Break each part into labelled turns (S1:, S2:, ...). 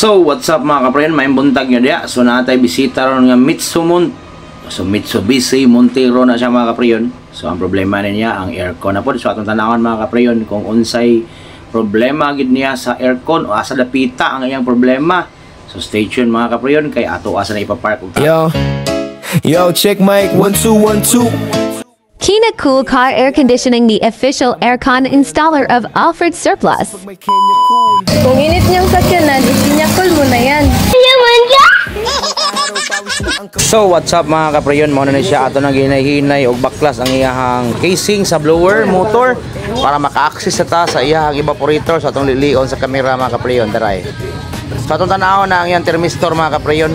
S1: So, what's up mga kaprayon? May buntag nyo diya. So, natay bisita ron nga Mitsubishi Montero na siya mga kaprayon. So, ang problema niya ang aircon na po. So, atong tanawan mga kaprayon kung unsay problema gid niya sa aircon o asa dapita ang iyang problema. So, stay tuned mga kaprayon kay ato asa na ipapark.
S2: Yo, check mic 1 2 1 2.
S3: Kina Cool Car Air Conditioning, the official aircon installer of Alfred Surplus.
S4: Kung init niyang sakyanan, isinyakol mo na yan.
S1: So, what's up mga kaprayon? Muna na siya ato nang hinahinay o baklas ang iyahang casing sa blower motor para maka-access sa iyahang evaporator sa atong lilion sa camera mga kaprayon. Daray. So, atong tanaw na ang iyang thermistor mga kaprayon.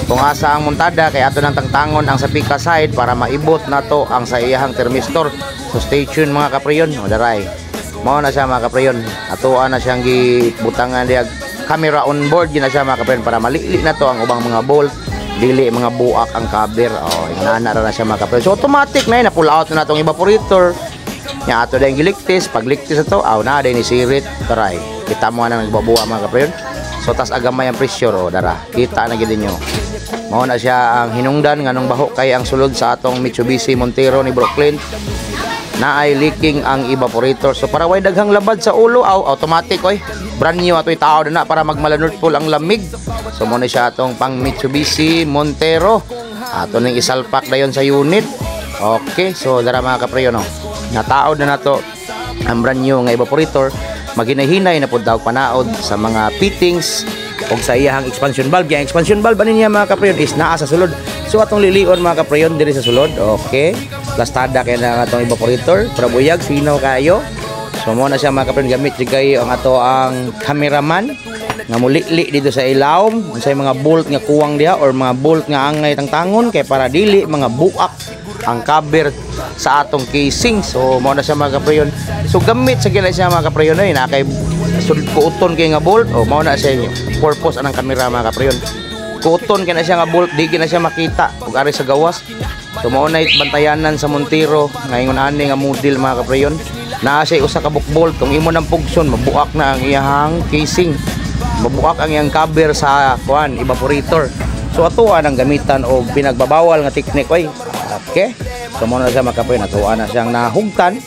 S1: Kung asa ang montada kay ato nang tangtangon ang sa pika side para maibot na to ang sa iyahang thermistor. So stay tuned mga kaprayon. O daray. Mao na siya mga kaprayon. Atuan na siyang gibutangan diag camera on board gina siya mga kaprayon para malili na to ang ubang mga bolt, dili mga buak ang cover. O inana ra na siya mga kaprayon. So automatic na pull out na natong evaporator. Nya ato dayang giliktis, pag liktis ato, aw na day ni sirit. Daray. Kita mo na nagbabuwa mga kaprayon. So tas agamay ang pressure o dara. Kita na gid ninyo. Mao na siya ang hinungdan nganong baho kay ang sulod sa atong Mitsubishi Montero ni Brooklyn na ay leaking ang evaporator. So para way daghang labad sa ulo aw automatic oy. Brand new atoy tao na para magmalanod full ang lamig. So mao na siya atong pang Mitsubishi Montero. Ato ning isalpak dayon sa unit. Okay, so dara mga kaprayo no. Nataod na nato ang brand new nga evaporator. Maghinay-hinay na pud daw panaod sa mga fittings og sa iyahang expansion valve. Yung expansion valve ani niya mga kaprayon is naa sa sulod. So atong lilion mga kaprayon diri sa sulod. Okay. Plastada kay na atong evaporator para buyag sinaw kayo. So mo na siya mga kaprayon gamit kayo ang ato ang cameraman nga mulili dito sa ilawom unsay mga bolt nga kuwang diha or mga bolt nga angay tangtangon kay para dili mga buak ang cover sa atong casing. So mo na siya mga kaprayon. So gamit sa gila siya mga kaprayon ay na kay kuuton kay nga bolt o mao na siya purpose anang camera mga kaprayon. Kuuton kay na siya nga bolt di na siya makita ug ari sa gawas. So mao na bantayanan sa Montero ngayon ani nga model mga kaprayon. Naa siya usa ka bolt kung imo nang pugson mabuak na ang iyang casing. Mabuak ang iyang cover sa kuan evaporator. So atuan ang gamitan og pinagbabawal nga technique oy. Okay? So mao na siya mga kaprayon atuan na siyang nahugtan.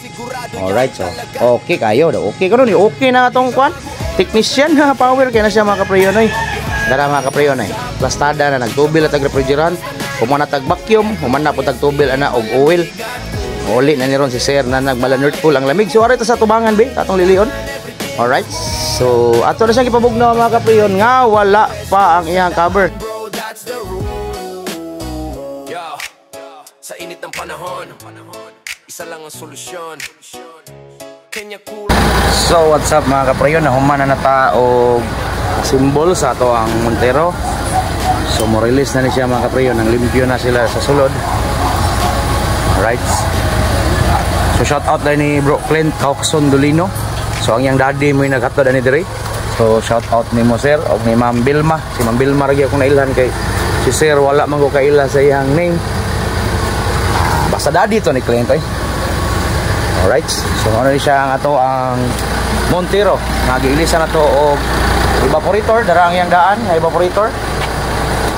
S1: Alright, so okay kayo daw. Okay karon ni okay na atong kwan. Technician ha power kay na siya mga kaprayon oy. Dara mga kaprayon ay. Plastada na nagtubil at refrigerant, human na tag vacuum, human na pud tag tubil ana og oil. Uli na ni ron si sir na nagmalanerd full ang lamig. So ari ta sa tubangan be, atong lilion. Alright. So ato na siya gipabugnaw mga kaprayon nga wala pa ang iyang cover. Sa init ng panahon, isa lang ang solusyon. So what's up mga kaprayon, nahuman na nata og symbol sa ato ang Montero. So mo release na ni siya mga kaprayon, nang limpyo na sila sa sulod. Alright. So shout out na ni Bro Clint Cauxon Dolino. So ang yang daddy mo yung naghatod ani diri. So shout out ni mo sir og ni Ma'am Bilma. Si Ma'am Bilma ragi akong nailhan kay si sir wala man ko kaila sa iyang name. Basta daddy to ni Clint eh. Alright, so ano siya ang ato ang Montero. Nag-iilisa na to og evaporator, dara ang iyang daan nga evaporator.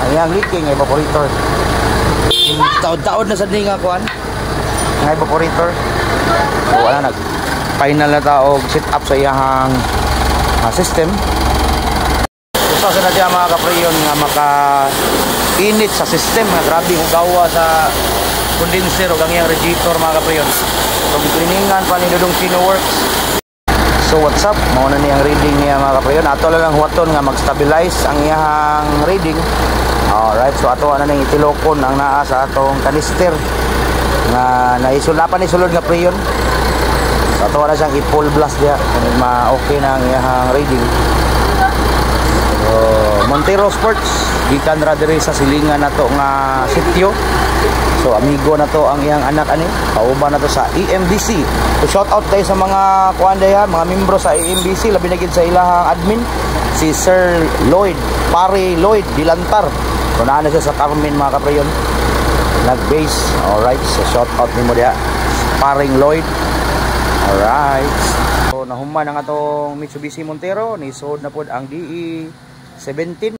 S1: Ang iyang leaking evaporator. Taod-taod na sa nga kuan nga evaporator. So wala final na ta og set up sa iyang system. So sa na mga kaprayon nga maka-init sa system nga grabe hugawa sa condenser o ang iyang radiator mga kaprayon. So cleaningan pa ni Dudong Sino Works. So what's up? Mao na niyang reading niya mga kaprayon. Ato lang huwaton nga mag-stabilize ang iyang reading. Alright, so ato na ning itilokon ang naa sa atong kanister nga naisulapan ni sulod nga prayon. So ato na siyang i-full blast diha kung ma-okay na ang iyang reading. So Montero Sports gikan ra diri sa silingan nato nga sitio. So amigo na to ang iyang anak ani, kauban na to sa EMBC. So shout out tayo sa mga kuan diha, mga membro sa EMBC, labi na gid sa ilahang admin si Sir Lloyd, Pare Lloyd Dilantar. So naa na siya sa Carmen mga kaprayon. Nag-base. Alright, so shout out nimo diha Paring Lloyd. Alright. So nahuman ang atong Mitsubishi Montero, nisod na pod ang DE 17.